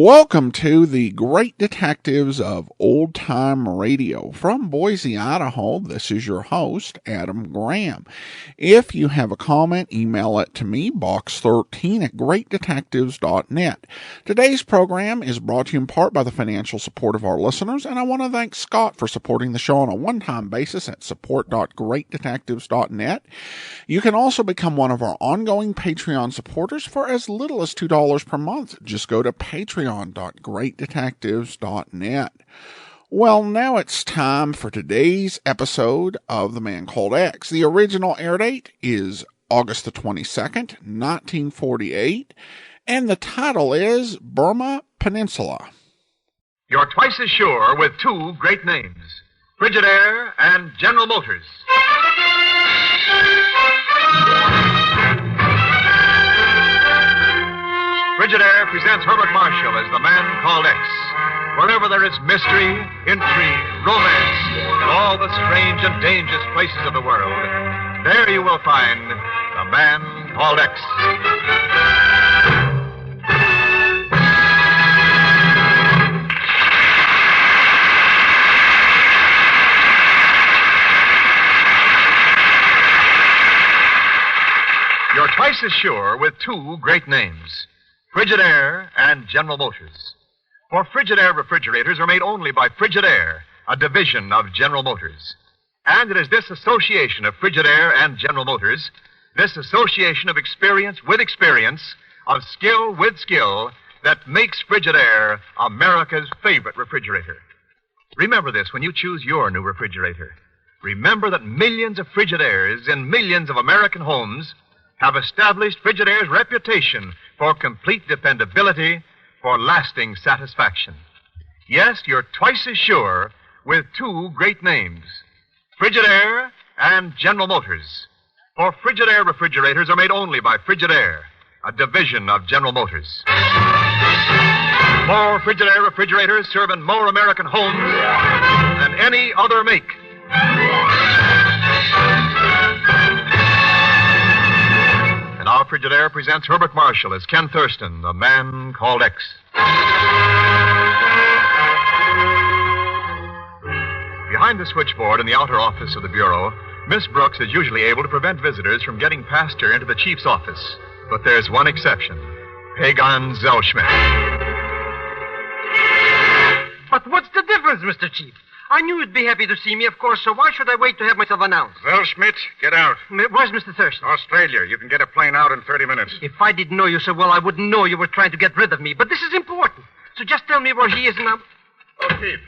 Welcome to the Great Detectives of Old Time Radio. From Boise, Idaho, this is your host, Adam Graham. If you have a comment, email it to me, box13@greatdetectives.net. Today's program is brought to you in part by the financial support of our listeners, and I want to thank Scott for supporting the show on a one-time basis at support.greatdetectives.net. You can also become one of our ongoing Patreon supporters for as little as $2 per month. Just go to patreon.greatdetectives.net. Well, now it's time for today's episode of The Man Called X. The original air date is August the 22nd, 1948, and the title is Burma Pennisula. You're twice as sure with two great names, Frigidaire and General Motors. Frigidaire presents Herbert Marshall as The Man Called X. Wherever there is mystery, intrigue, romance, and all the strange and dangerous places of the world, there you will find The Man Called X. You're twice as sure with two great names, Frigidaire and General Motors. For Frigidaire refrigerators are made only by Frigidaire, a division of General Motors. And it is this association of Frigidaire and General Motors, this association of experience with experience, of skill with skill, that makes Frigidaire America's favorite refrigerator. Remember this when you choose your new refrigerator. Remember that millions of Frigidaires in millions of American homes have established Frigidaire's reputation for complete dependability, for lasting satisfaction. Yes, you're twice as sure with two great names, Frigidaire and General Motors. For Frigidaire refrigerators are made only by Frigidaire, a division of General Motors. More Frigidaire refrigerators serve in more American homes than any other make. And our Frigidaire presents Herbert Marshall as Ken Thurston, The Man Called X. Behind the switchboard in the outer office of the Bureau, Miss Brooks is usually able to prevent visitors from getting past her into the chief's office. But there's one exception, Pagan Zellschmidt. But what's the difference, Mr. Chief? I knew you'd be happy to see me, of course, so why should I wait to have myself announced? Well, Schmidt, get out. Where's Mr. Thurston? Australia. You can get a plane out in 30 minutes. If I didn't know you so well, I wouldn't know you were trying to get rid of me. But this is important. So just tell me where he is and I'm... Oh, Chief.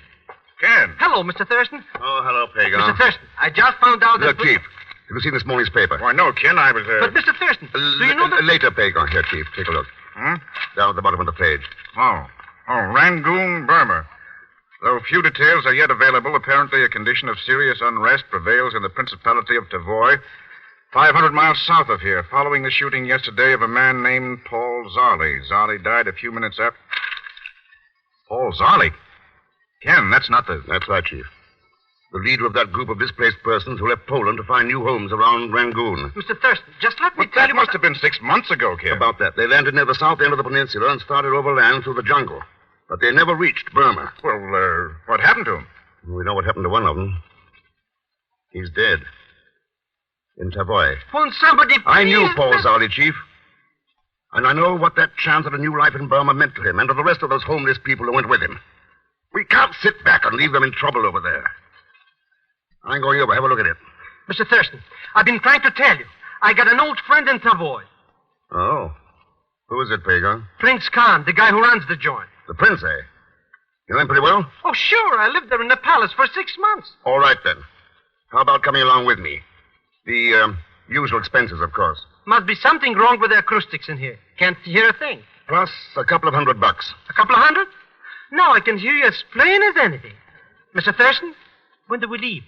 Ken. Hello, Mr. Thurston. Oh, hello, Pagan. Mr. Thurston, I just found out that... Look, Chief, have you seen this morning's paper? Why, no, Ken, I was... But, Mr. Thurston, do you know that... Later, Pagan. Here, Chief, take a look. Down at the bottom of the page. Oh, Rangoon, Burma. Though few details are yet available, apparently a condition of serious unrest prevails in the principality of Tavoi, 500 miles south of here, following the shooting yesterday of a man named Paul Zarley. Zarley died a few minutes after... Paul Zarley? Ken, that's not the... That's right, Chief. The leader of that group of displaced persons who left Poland to find new homes around Rangoon. Mr. Thurston, just let me But tell that you... must have been 6 months ago, Ken. About that. They landed near the south end of the peninsula and started overland through the jungle. But they never reached Burma. Well, what happened to him? We know what happened to one of them. He's dead. In Tavoi. Won't somebody... I knew please- Paul Zarley, Chief. And I know what that chance at a new life in Burma meant to him and to the rest of those homeless people who went with him. We can't sit back and leave them in trouble over there. I'm going over. Have a look at it. Mr. Thurston, I've been trying to tell you. I got an old friend in Tavoi. Oh. Who is it, Pagan? Prince Khan, the guy who runs the joint. The prince, eh? You know him pretty well? Oh, sure. I lived there in the palace for 6 months. All right, then. How about coming along with me? The usual expenses, of course. Must be something wrong with the acoustics in here. Can't hear a thing. Plus a couple of $100. A couple of hundred? No, I can hear you as plain as anything. Mr. Thurston, when do we leave?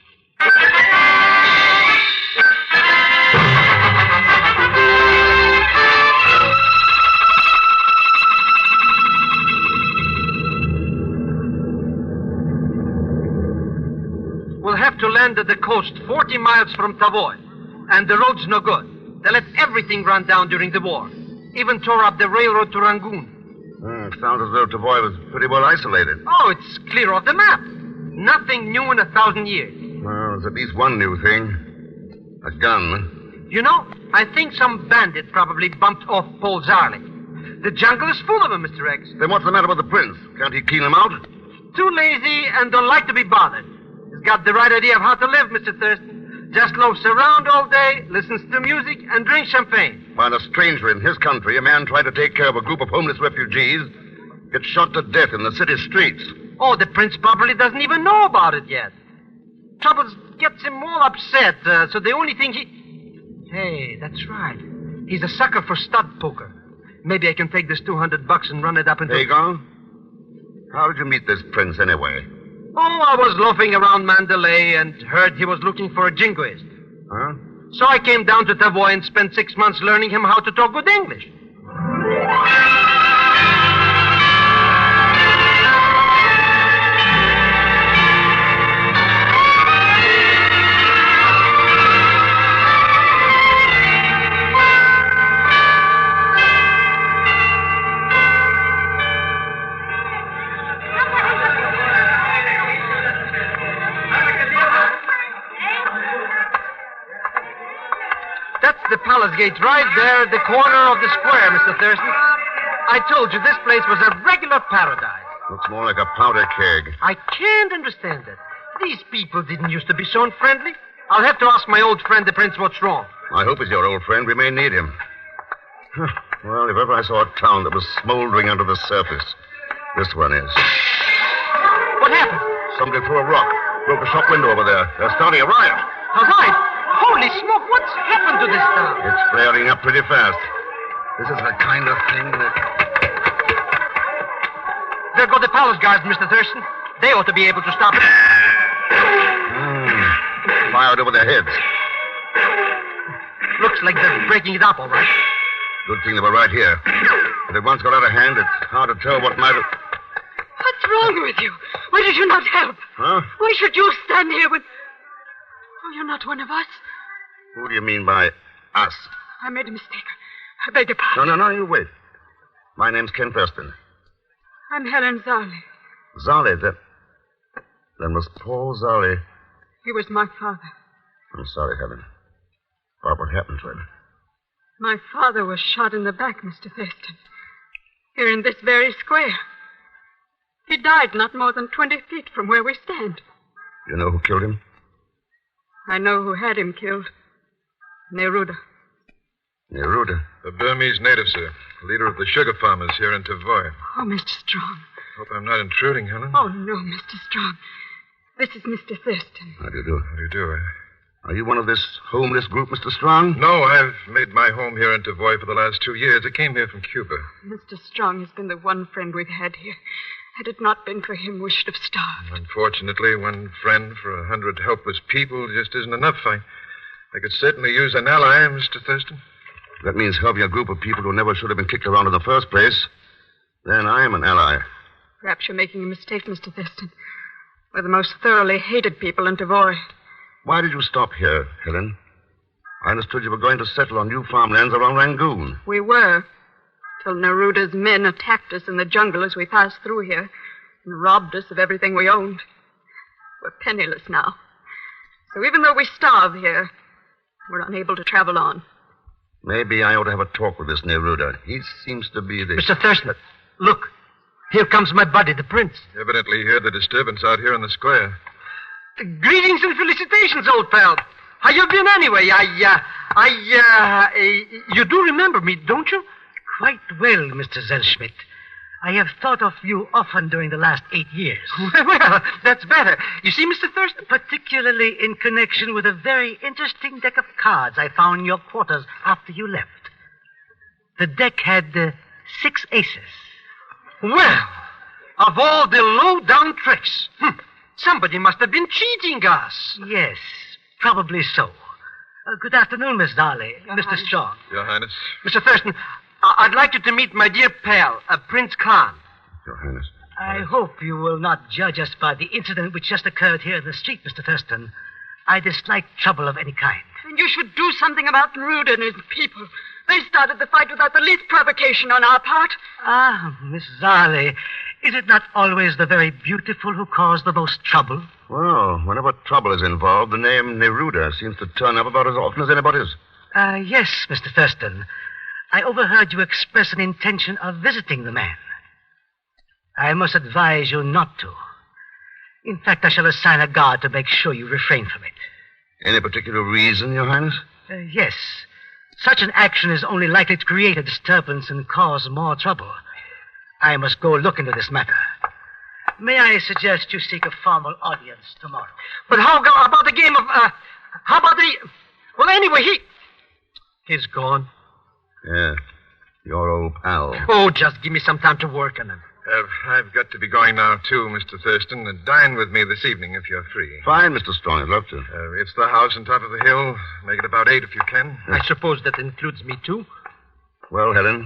We'll have to land at the coast 40 miles from Tavoi. And the road's no good. They let everything run down during the war. Even tore up the railroad to Rangoon. It sounds as though Tavoi was pretty well isolated. Oh, it's clear off the map. Nothing new in 1,000 years. Well, there's at least one new thing. A gun. You know, I think some bandit probably bumped off Paul Zarley. The jungle is full of them, Mr. X. Then what's the matter with the prince? Can't he clean him out? Too lazy and don't like to be bothered. He's got the right idea of how to live, Mr. Thurston. Just loafs around all day, listens to music, and drinks champagne. While a stranger in his country, a man tried to take care of a group of homeless refugees, gets shot to death in the city streets. Oh, the prince probably doesn't even know about it yet. Trouble gets him all upset, so the only thing he... Hey, that's right. He's a sucker for stud poker. Maybe I can take this $200 and run it up into... There you go. How did you meet this prince, anyway? Oh, I was loafing around Mandalay and heard he was looking for a jingoist. Huh? So I came down to Tavoi and spent 6 months learning him how to talk good English. That's the palace gate right there at the corner of the square, Mr. Thurston. I told you this place was a regular paradise. Looks more like a powder keg. I can't understand it. These people didn't used to be so unfriendly. I'll have to ask my old friend, the prince, what's wrong. I hope he's your old friend. We may need him. Well, if ever I saw a town that was smoldering under the surface, this one is. What happened? Somebody threw a rock, broke a shop window over there. They're starting a riot. A riot? Holy smoke, what's happened to this town? It's flaring up pretty fast. This is the kind of thing that... There go the palace guards, Mr. Thurston. They ought to be able to stop it. Fired over their heads. Looks like they're breaking it up, all right. Good thing they were right here. If it once got out of hand, it's hard to tell what might have... What's wrong with you? Why did you not help? Huh? Why should you stand here when... Oh, you're not one of us. Who do you mean by us? I made a mistake. I beg your pardon. No, you wait. My name's Ken Thurston. I'm Helen Zarley. Zarley, then was Paul Zarley. He was my father. I'm sorry, Helen. About what happened to him. My father was shot in the back, Mr. Thurston. Here in this very square. He died not more than 20 feet from where we stand. You know who killed him? I know who had him killed. Neruda. Neruda? A Burmese native, sir. Leader of the sugar farmers here in Tavoi. Oh, Mr. Strong. Hope I'm not intruding, Helen. Oh, no, Mr. Strong. This is Mr. Thurston. How do you do? How do you do? Are you one of this homeless group, Mr. Strong? No, I've made my home here in Tavoi for the last 2 years. I came here from Cuba. Mr. Strong has been the one friend we've had here. Had it not been for him, we should have starved. Unfortunately, one friend for 100 helpless people just isn't enough. I could certainly use an ally, Mr. Thurston. That means helping a group of people who never should have been kicked around in the first place. Then I am an ally. Perhaps you're making a mistake, Mr. Thurston. We're the most thoroughly hated people in Tavoi. Why did you stop here, Helen? I understood you were going to settle on new farmlands around Rangoon. We were, till Neruda's men attacked us in the jungle as we passed through here and robbed us of everything we owned. We're penniless now. So even though we starve here, we're unable to travel on. Maybe I ought to have a talk with this Neruda. He seems to be the... Mr. Thurston, look. Here comes my buddy, the prince. Evidently he heard the disturbance out here in the square. Greetings and felicitations, old pal. How you been anyway? You do remember me, don't you? Quite well, Mr. Zellschmidt. I have thought of you often during the last 8 years. Well, that's better. You see, Mr. Thurston? Particularly in connection with a very interesting deck of cards I found in your quarters after you left. The deck had 6 aces. Well, of all the low-down tricks, somebody must have been cheating us. Yes, probably so. Good afternoon, Miss Darley. Mr. Highness. Strong. Your Highness. Mr. Thurston, I'd like you to meet my dear pal, Prince Khan. Your Highness. I hope you will not judge us by the incident which just occurred here in the street, Mr. Thurston. I dislike trouble of any kind. And you should do something about Neruda and his people. They started the fight without the least provocation on our part. Ah, Miss Zarley, is it not always the very beautiful who cause the most trouble? Well, whenever trouble is involved, the name Neruda seems to turn up about as often as anybody's. Yes, Mr. Thurston. I overheard you express an intention of visiting the man. I must advise you not to. In fact, I shall assign a guard to make sure you refrain from it. Any particular reason, Your Highness? Yes. Such an action is only likely to create a disturbance and cause more trouble. I must go look into this matter. May I suggest you seek a formal audience tomorrow? But how about the game of, how about the... Well, anyway, he's gone. Yeah, your old pal. Oh, just give me some time to work on him. I've got to be going now, too, Mr. Thurston. Dine with me this evening if you're free. Fine, Mr. Strong. I'd love to. It's the house on top of the hill. Make it about 8 if you can. I suppose that includes me, too? Well, Helen,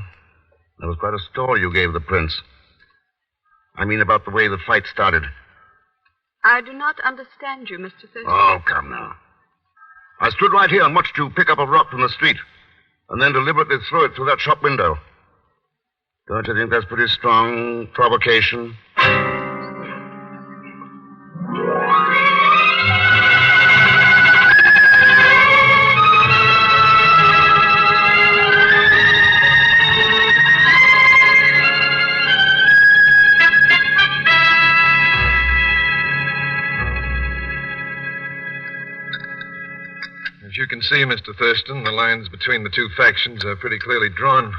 that was quite a story you gave the prince. I mean about the way the fight started. I do not understand you, Mr. Thurston. Oh, come now. I stood right here and watched you pick up a rock from the street and then deliberately throw it through that shop window. Don't you think that's pretty strong provocation? As you can see, Mr. Thurston, the lines between the two factions are pretty clearly drawn.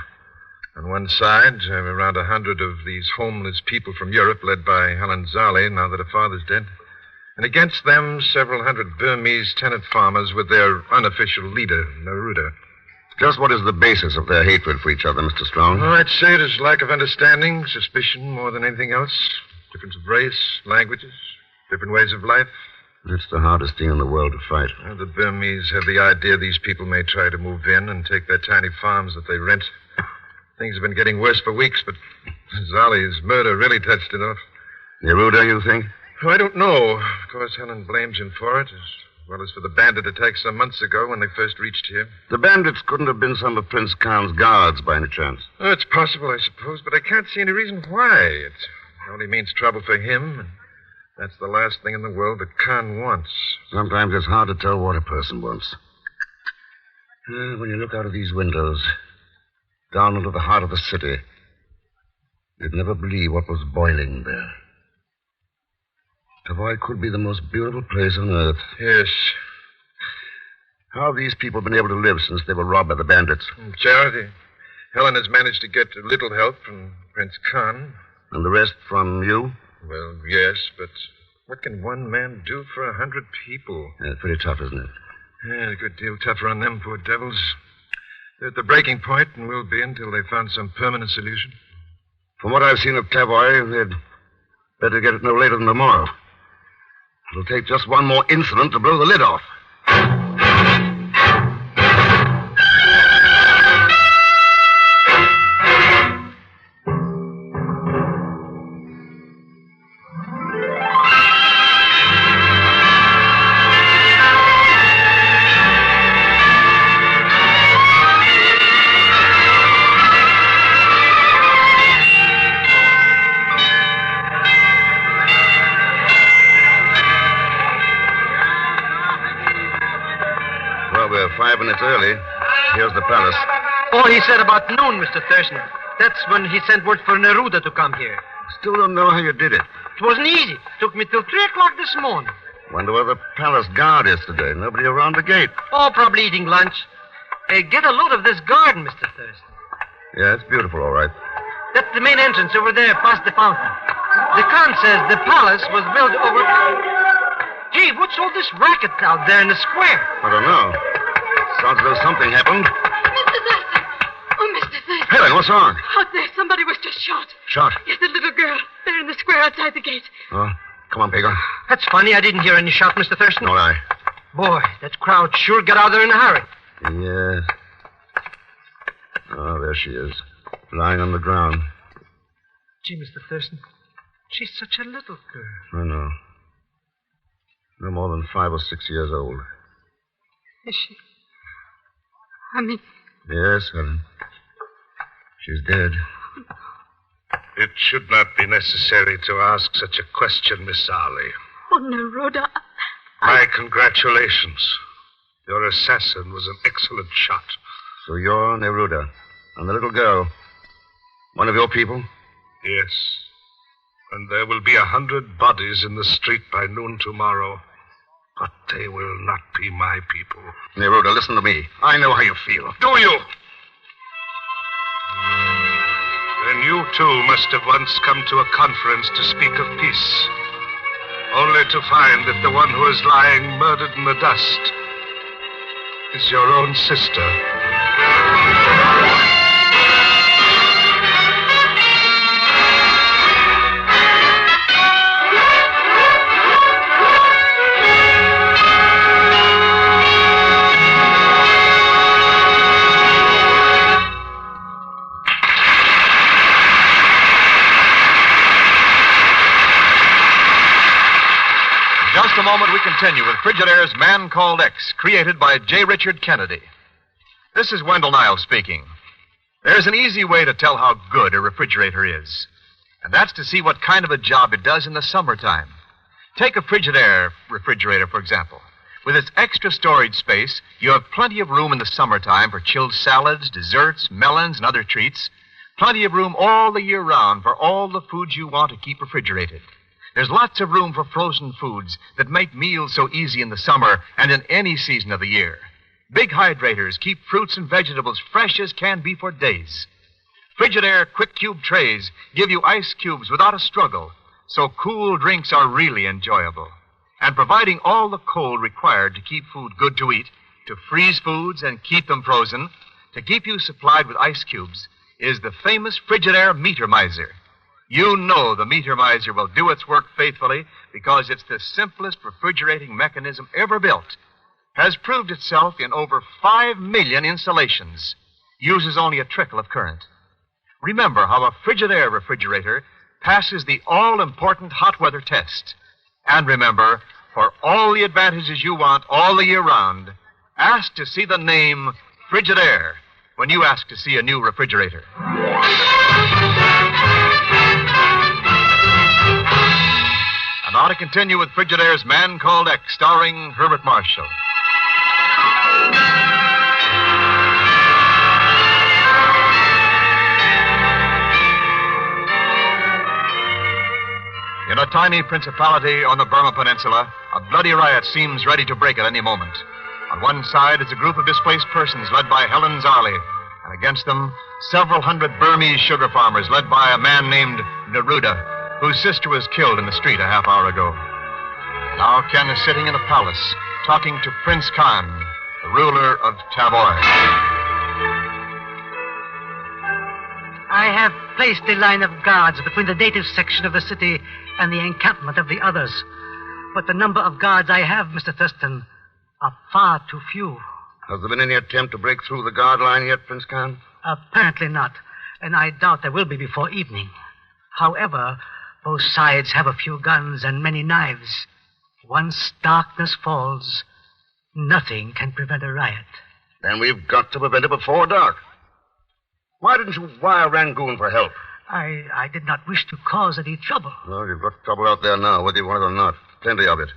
On one side, around 100 of these homeless people from Europe, led by Helen Zarley, now that her father's dead. And against them, several hundred Burmese tenant farmers with their unofficial leader, Neruda. Just what is the basis of their hatred for each other, Mr. Strong? Well, I'd say it is lack of understanding, suspicion more than anything else. Difference of race, languages, different ways of life. It's the hardest thing in the world to fight. Well, the Burmese have the idea these people may try to move in and take their tiny farms that they rent. Things have been getting worse for weeks, but Zarley's murder really touched it off. Neruda, you think? Oh, I don't know. Of course, Helen blames him for it, as well as for the bandit attack some months ago when they first reached here. The bandits couldn't have been some of Prince Khan's guards by any chance. Oh, it's possible, I suppose, but I can't see any reason why. It only means trouble for him, and that's the last thing in the world that Khan wants. Sometimes it's hard to tell what a person wants. When you look out of these windows, down into the heart of the city, you'd never believe what was boiling there. Tavoi could be the most beautiful place on earth. Yes. How have these people been able to live since they were robbed by the bandits? Charity. Helen has managed to get a little help from Prince Khan. And the rest from you? Well, yes, but what can one man do for 100 people? Yeah, it's pretty tough, isn't it? Yeah, a good deal tougher on them, poor devils. They're at the breaking point and will be until they found some permanent solution. From what I've seen of Tavoi, they'd better get it no later than tomorrow. It'll take just one more incident to blow the lid off. We're 5 minutes early. Here's the palace. Oh, he said about noon, Mr. Thurston. That's when he sent word for Neruda to come here. Still don't know how you did it. It wasn't easy. Took me till 3 o'clock this morning. Wonder where the palace guard is today. Nobody around the gate. Oh, probably eating lunch. Hey, get a load of this garden, Mr. Thurston. Yeah, it's beautiful, all right. That's the main entrance over there past the fountain. The Khan says the palace was built over... Hey, what's all this racket out there in the square? I don't know. Sounds as though something happened. Mr. Thurston! Oh, Mr. Thurston! Helen, what's wrong? Out there, somebody was just shot. Shot? Yes, the little girl. There in the square outside the gate. Oh, come on, Pago. That's funny. I didn't hear any shot, Mr. Thurston. Nor I. Boy, that crowd sure got out there in a hurry. Yes. Oh, there she is. Lying on the ground. Gee, Mr. Thurston, she's such a little girl. I know. No more than 5 or 6 years old. Is she? I mean, Yes, Helen. She's dead. It should not be necessary to ask such a question, Miss Arley. Oh, Neruda. My congratulations. Your assassin was an excellent shot. So you're Neruda. And the little girl. One of your people? Yes. And there will be 100 bodies in the street by noon tomorrow. But they will not be my people. Neruda, listen to me. I know how you feel. Do you? Then you too must have once come to a conference to speak of peace. Only to find that the one who is lying murdered in the dust is your own sister. In just a moment, we continue with Frigidaire's Man Called X, created by J. Richard Kennedy. This is Wendell Niles speaking. There's an easy way to tell how good a refrigerator is, and that's to see what kind of a job it does in the summertime. Take a Frigidaire refrigerator, for example. With its extra storage space, you have plenty of room in the summertime for chilled salads, desserts, melons, and other treats. Plenty of room all the year round for all the foods you want to keep refrigerated. There's lots of room for frozen foods that make meals so easy in the summer and in any season of the year. Big hydrators keep fruits and vegetables fresh as can be for days. Frigidaire quick cube trays give you ice cubes without a struggle, so cool drinks are really enjoyable. And providing all the cold required to keep food good to eat, to freeze foods and keep them frozen, to keep you supplied with ice cubes, is the famous Frigidaire Meter Miser. You know the Meter Miser will do its work faithfully because it's the simplest refrigerating mechanism ever built. Has proved itself in over 5 million installations. Uses only a trickle of current. Remember how a Frigidaire refrigerator passes the all-important hot weather test. And remember, for all the advantages you want all the year round, ask to see the name Frigidaire when you ask to see a new refrigerator. And now to continue with Frigidaire's Man Called X, starring Herbert Marshall. In a tiny principality on the Burma Peninsula, a bloody riot seems ready to break at any moment. On one side is a group of displaced persons led by Helen Zarley, and against them, several hundred Burmese sugar farmers led by a man named Neruda, whose sister was killed in the street a half hour ago. Now Ken is sitting in a palace, talking to Prince Khan, the ruler of Tavoi. I have placed a line of guards between the native section of the city and the encampment of the others. But the number of guards I have, Mr. Thurston, are far too few. Has there been any attempt to break through the guard line yet, Prince Khan? Apparently not, and I doubt there will be before evening. However, both sides have a few guns and many knives. Once darkness falls, nothing can prevent a riot. Then we've got to prevent it before dark. Why didn't you wire Rangoon for help? I did not wish to cause any trouble. Well, you've got trouble out there now, whether you want it or not. Plenty of it.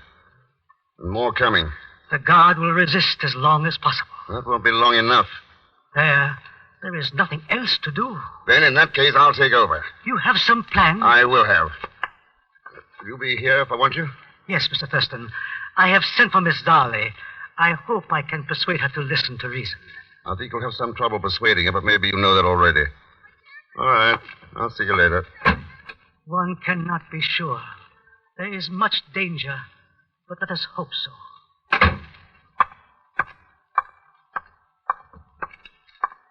And more coming. The guard will resist as long as possible. That won't be long enough. There is nothing else to do. Then, in that case, I'll take over. You have some plan? I will have. Will you be here if I want you? Yes, Mr. Thurston. I have sent for Miss Darley. I hope I can persuade her to listen to reason. I think you'll have some trouble persuading her, but maybe you know that already. All right. I'll see you later. One cannot be sure. There is much danger, but let us hope so.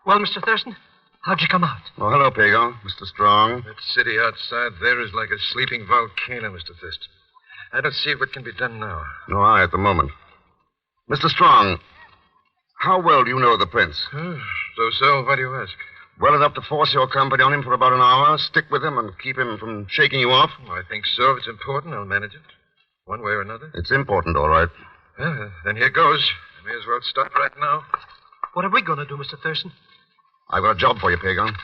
Well, Mr. Thurston, how'd you come out? Oh, hello, Pago. Mr. Strong. That city outside there is like a sleeping volcano, Mr. Thurston. I don't see what can be done now. No, I at the moment. Mr. Strong, how well do you know the prince? So, why do you ask? Well enough to force your company on him for about an hour, stick with him, and keep him from shaking you off? Oh, I think so. If it's important, I'll manage it. One way or another. It's important, all right. Then here goes. I may as well start right now. What are we going to do, Mr. Thurston? I've got a job for you, Pagan.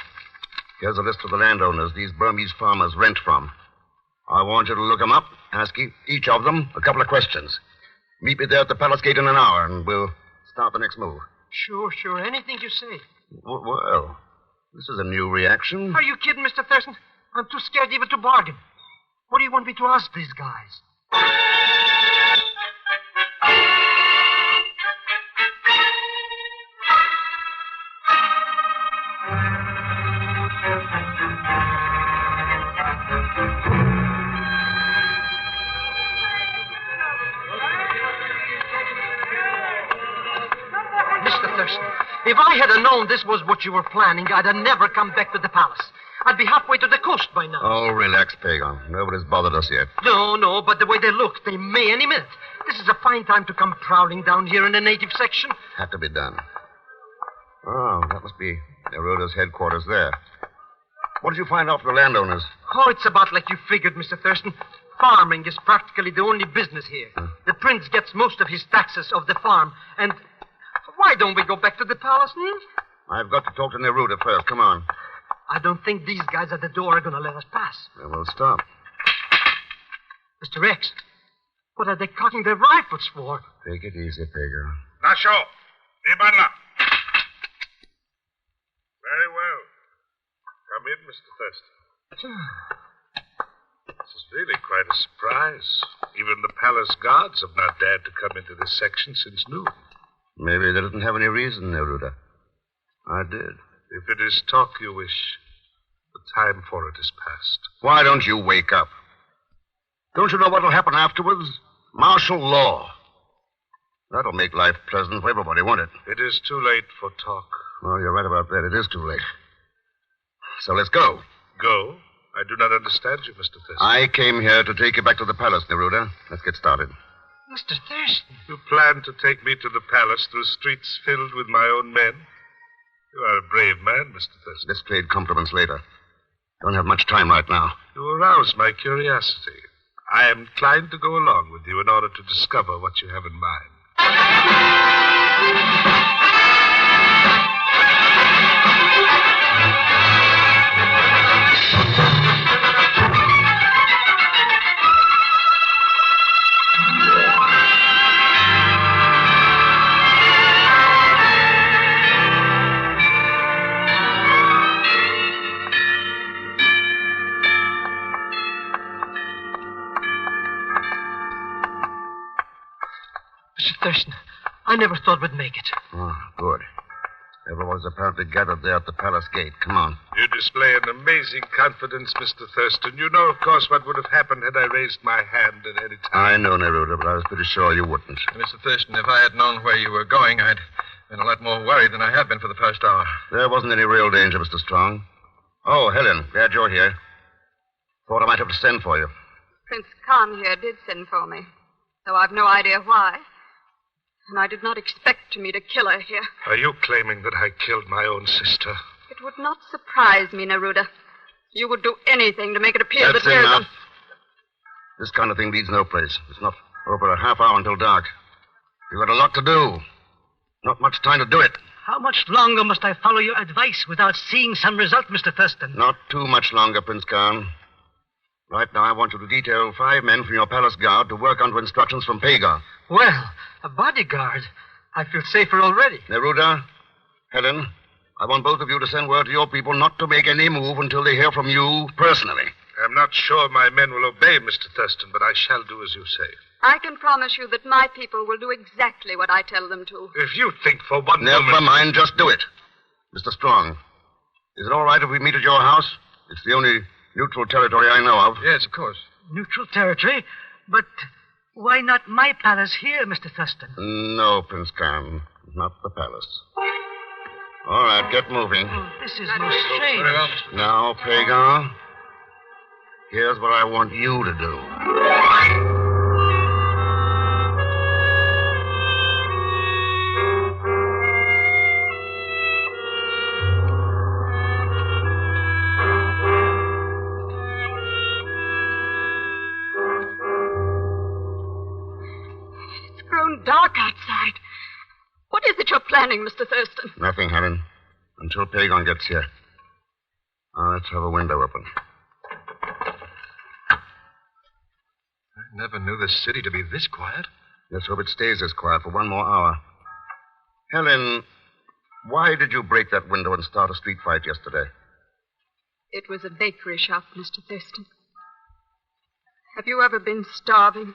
Here's a list of the landowners these Burmese farmers rent from. I want you to look them up, ask each of them a couple of questions. Meet me there at the palace gate in an hour, and we'll start the next move. Sure. Anything you say. Well, this is a new reaction. Are you kidding, Mr. Thurston? I'm too scared even to bargain. What do you want me to ask these guys? Mr. Thurston, if I had known this was what you were planning, I'd have never come back to the palace. I'd be halfway to the coast by now. Oh, relax, Pagan. Nobody's bothered us yet. No, but the way they look, they may any minute. This is a fine time to come prowling down here in the native section. Had to be done. Oh, that must be Neruda's headquarters there. What did you find out from the landowners? Oh, it's about like you figured, Mr. Thurston. Farming is practically the only business here. The prince gets most of his taxes of the farm, and why don't we go back to the palace, I've got to talk to Neruda first. Come on. I don't think these guys at the door are going to let us pass. Then we'll stop. Mr. X, what are they cocking their rifles for? Take it easy, Pagan. Nasho, Ibanla. Very well. Come in, Mr. Thurston. This is really quite a surprise. Even the palace guards have not dared to come into this section since noon. Maybe they didn't have any reason, Neruda. I did. If it is talk you wish, the time for it is past. Why don't you wake up? Don't you know what will happen afterwards? Martial law. That'll make life pleasant for everybody, won't it? It is too late for talk. Well, you're right about that. It is too late. So let's go. Go? I do not understand you, Mr. Thurston. I came here to take you back to the palace, Neruda. Let's get started. Mr. Thurston. You plan to take me to the palace through streets filled with my own men? You are a brave man, Mr. Thurston. Let's trade compliments later. Don't have much time right now. You arouse my curiosity. I am inclined to go along with you in order to discover what you have in mind. Mr. Thurston, I never thought we'd make it. Oh, good. Everyone's apparently gathered there at the palace gate. Come on. You display an amazing confidence, Mr. Thurston. You know, of course, what would have happened had I raised my hand at any time. I know, Neruda, but I was pretty sure you wouldn't. Mr. Thurston, if I had known where you were going, I'd been a lot more worried than I have been for the past hour. There wasn't any real danger, Mr. Strong. Oh, Helen, glad you're here. Thought I might have to send for you. Prince Khan here did send for me, though I've no idea why. And I did not expect to meet a killer here. Are you claiming that I killed my own sister? It would not surprise me, Neruda. You would do anything to make it appear That's that we're enough. This kind of thing leads no place. It's not over a half hour until dark. You've got a lot to do. Not much time to do it. How much longer must I follow your advice without seeing some result, Mr. Thurston? Not too much longer, Prince Khan. Right now, I want you to detail 5 men from your palace guard to work under instructions from Pagar. Well, a bodyguard. I feel safer already. Neruda, Helen, I want both of you to send word to your people not to make any move until they hear from you personally. I'm not sure my men will obey, Mr. Thurston, but I shall do as you say. I can promise you that my people will do exactly what I tell them to. If you think for one Never moment... mind, just do it. Mr. Strong, is it all right if we meet at your house? It's the only neutral territory I know of. Yes, of course. Neutral territory? But why not my palace here, Mr. Thurston? No, Prince Khan, not the palace. All right, get moving. Oh, this is most strange. Very well, Mr. Now, Pagar, here's what I want you to do. It's grown dark outside. What is it you're planning, Mr. Thurston? Nothing, Helen. Until Pagon gets here. Now, let's have a window open. I never knew this city to be this quiet. Let's hope it stays this quiet for one more hour. Helen, why did you break that window and start a street fight yesterday? It was a bakery shop, Mr. Thurston. Have you ever been starving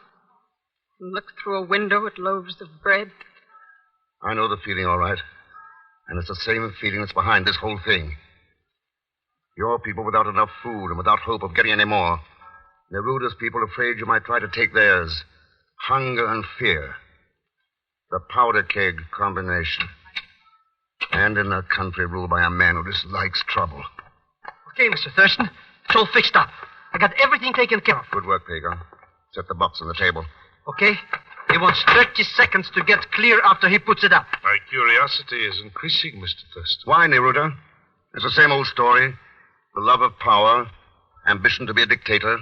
and looked through a window at loaves of bread? I know the feeling, all right. And it's the same feeling that's behind this whole thing. You're people without enough food and without hope of getting any more. Neruda's people afraid you might try to take theirs. Hunger and fear. The powder keg combination. And in a country ruled by a man who dislikes trouble. Okay, Mr. Thurston. It's all fixed up. I got everything taken care of. Good work, Pagon. Set the box on the table. Okay? He wants 30 seconds to get clear after he puts it up. My curiosity is increasing, Mr. Thurston. Why, Neruda? It's the same old story. The love of power, ambition to be a dictator,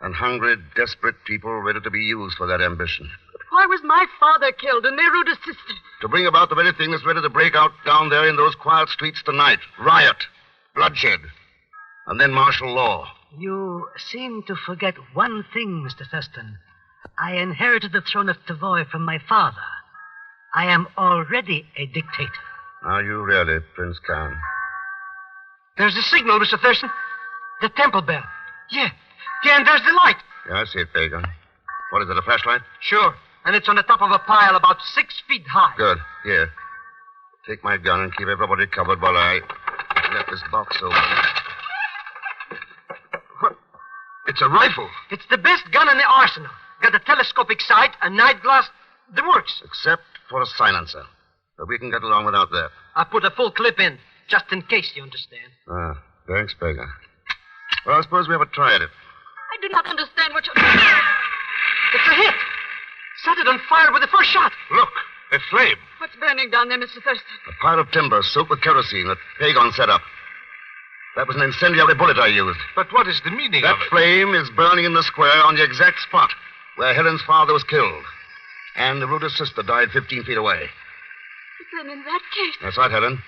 and hungry, desperate people ready to be used for that ambition. But why was my father killed and Neruda's sister? To bring about the very thing that's ready to break out down there in those quiet streets tonight. Riot, bloodshed, and then martial law. You seem to forget one thing, Mr. Thurston. I inherited the throne of Tavoi from my father. I am already a dictator. Are you really, Prince Khan? There's the signal, Mr. Thurston. The temple bell. Yeah, and there's the light. Yeah, I see it, Pagan. What is it, a flashlight? Sure, and it's on the top of a pile about 6 feet high. Good. Here. Take my gun and keep everybody covered while I let this box open. What? It's a rifle. It's the best gun in the arsenal. Got a telescopic sight, a night glass, the works. Except for a silencer. But we can get along without that. I put a full clip in, just in case, you understand. Ah, thanks, Pagan. Well, I suppose we have a try at it. I do not understand what you're... It's a hit. Set it on fire with the first shot. Look, a flame. What's burning down there, Mr. Thurston? A pile of timber soaked with kerosene that Pagan set up. That was an incendiary bullet I used. But what is the meaning That of it? flame is burning in the square on the exact spot where Helen's father was killed. And Neruda's sister died 15 feet away. Then in that case... That's right, Helen.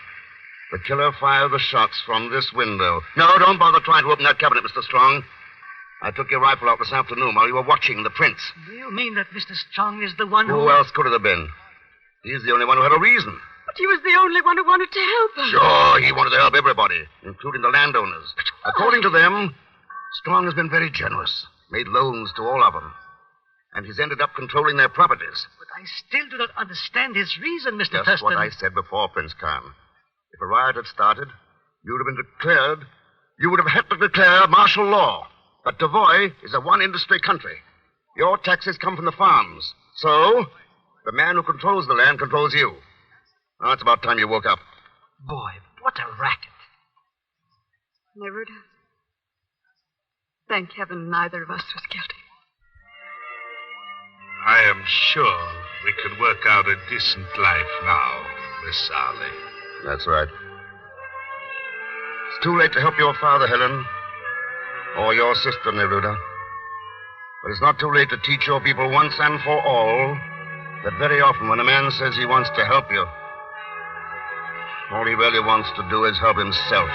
The killer fired the shots from this window. No, don't bother trying to open that cabinet, Mr. Strong. I took your rifle out this afternoon while you were watching the prince. Do you mean that Mr. Strong is the one who... Who else could it have been? He's the only one who had a reason. But he was the only one who wanted to help us. Sure, he wanted to help everybody, including the landowners. According to them, Strong has been very generous, made loans to all of them. And he's ended up controlling their properties. But I still do not understand his reason, Mr. Just Thurston. what I said before, Prince Khan. If a riot had started, you would have been declared... You would have had to declare martial law. But Tavoi is a one-industry country. Your taxes come from the farms. So, the man who controls the land controls you. Now, it's about time you woke up. Boy, what a racket. Neruda, thank heaven neither of us was guilty. I am sure we can work out a decent life now, Miss Sarley. That's right. It's too late to help your father, Helen. Or your sister, Neruda. But it's not too late to teach your people once and for all that very often when a man says he wants to help you, all he really wants to do is help himself.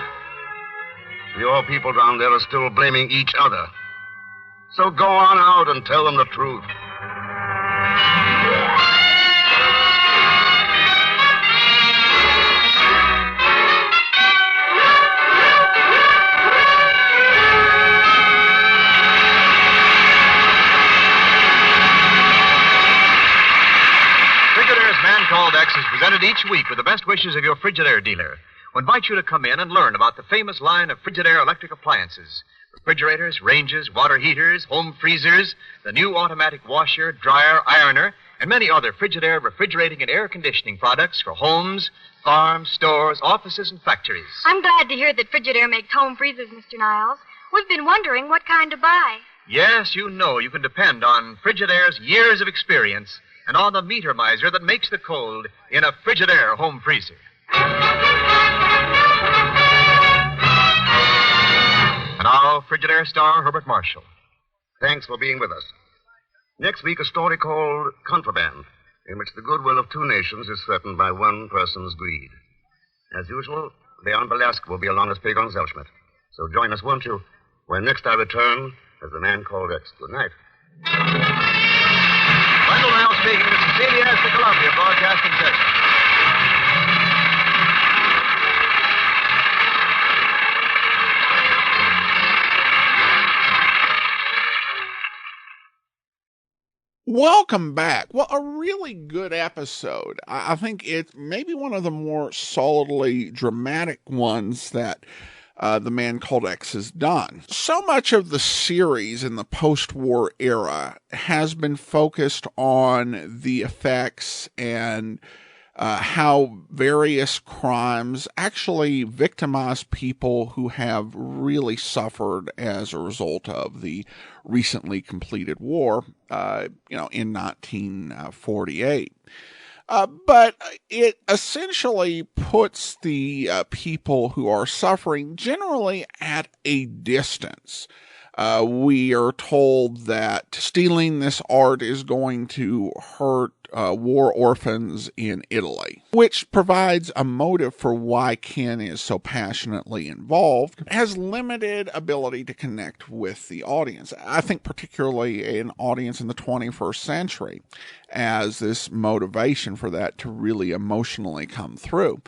Your people down there are still blaming each other. So go on out and tell them the truth. Called X is presented each week with the best wishes of your Frigidaire dealer, who invites you to come in and learn about the famous line of Frigidaire electric appliances. Refrigerators, ranges, water heaters, home freezers, the new automatic washer, dryer, ironer, and many other Frigidaire refrigerating and air conditioning products for homes, farms, stores, offices, and factories. I'm glad to hear that Frigidaire makes home freezers, Mr. Niles. We've been wondering what kind to buy. Yes, you know you can depend on Frigidaire's years of experience and on the meter miser that makes the cold in a Frigidaire home freezer. And now, Frigidaire star Herbert Marshall. Thanks for being with us. Next week, a story called Contraband, in which the goodwill of two nations is threatened by one person's greed. As usual, Leon Velasquez will be along as Pagon Zellschmidt. So join us, won't you, when next I return as the man called X. Good night. Wendell Niles speaking. This is CBS, the Columbia Broadcasting System. Welcome back. Well, a really good episode. I think it's maybe one of the more solidly dramatic ones that The Man Called X has done. So much of the series in the post-war era has been focused on the effects and how various crimes actually victimize people who have really suffered as a result of the recently completed war, in 1948. But it essentially puts the people who are suffering generally at a distance. We are told that stealing this art is going to hurt war orphans in Italy, which provides a motive for why Ken is so passionately involved, has limited ability to connect with the audience. I think particularly an audience in the 21st century, as this motivation for that to really emotionally come through.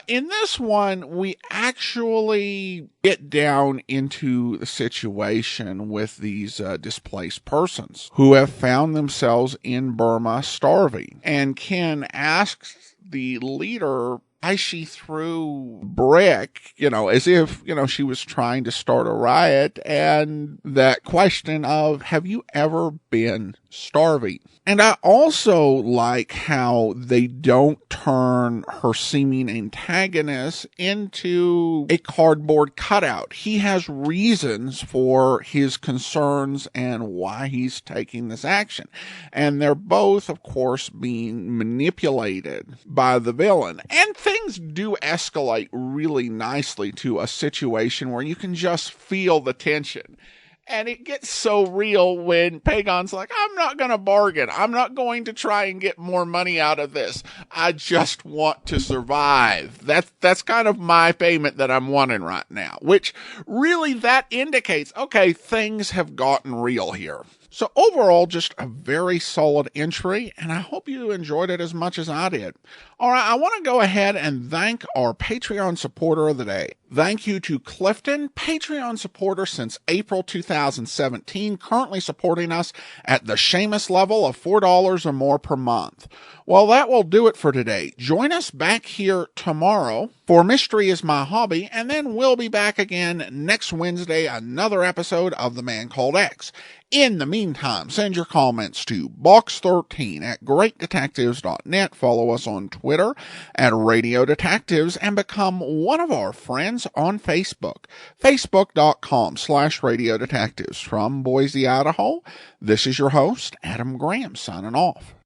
In this one, we actually get down into the situation with these displaced persons who have found themselves in Burma starving. And Ken asks the leader why she threw brick, as if, she was trying to start a riot. And that question of, have you ever been starving? And I also like how they don't turn her seeming antagonist into a cardboard cutout. He has reasons for his concerns and why he's taking this action. And they're both, of course, being manipulated by the villain. And things do escalate really nicely to a situation where you can just feel the tension. And it gets so real when Pagon's like, I'm not going to bargain. I'm not going to try and get more money out of this. I just want to survive. That's kind of my payment that I'm wanting right now, which really that indicates, okay, things have gotten real here. So overall, just a very solid entry, and I hope you enjoyed it as much as I did. All right, I want to go ahead and thank our Patreon supporter of the day. Thank you to Clifton, Patreon supporter since April 2017, currently supporting us at the Seamus level of $4 or more per month. Well, that will do it for today. Join us back here tomorrow for Mystery is My Hobby, and then we'll be back again next Wednesday, another episode of The Man Called X. In the meantime, send your comments to box13 at greatdetectives.net. Follow us on Twitter at Radio Detectives and become one of our friends on Facebook. Facebook.com/Radio Detectives. From Boise, Idaho, this is your host, Adam Graham, signing off.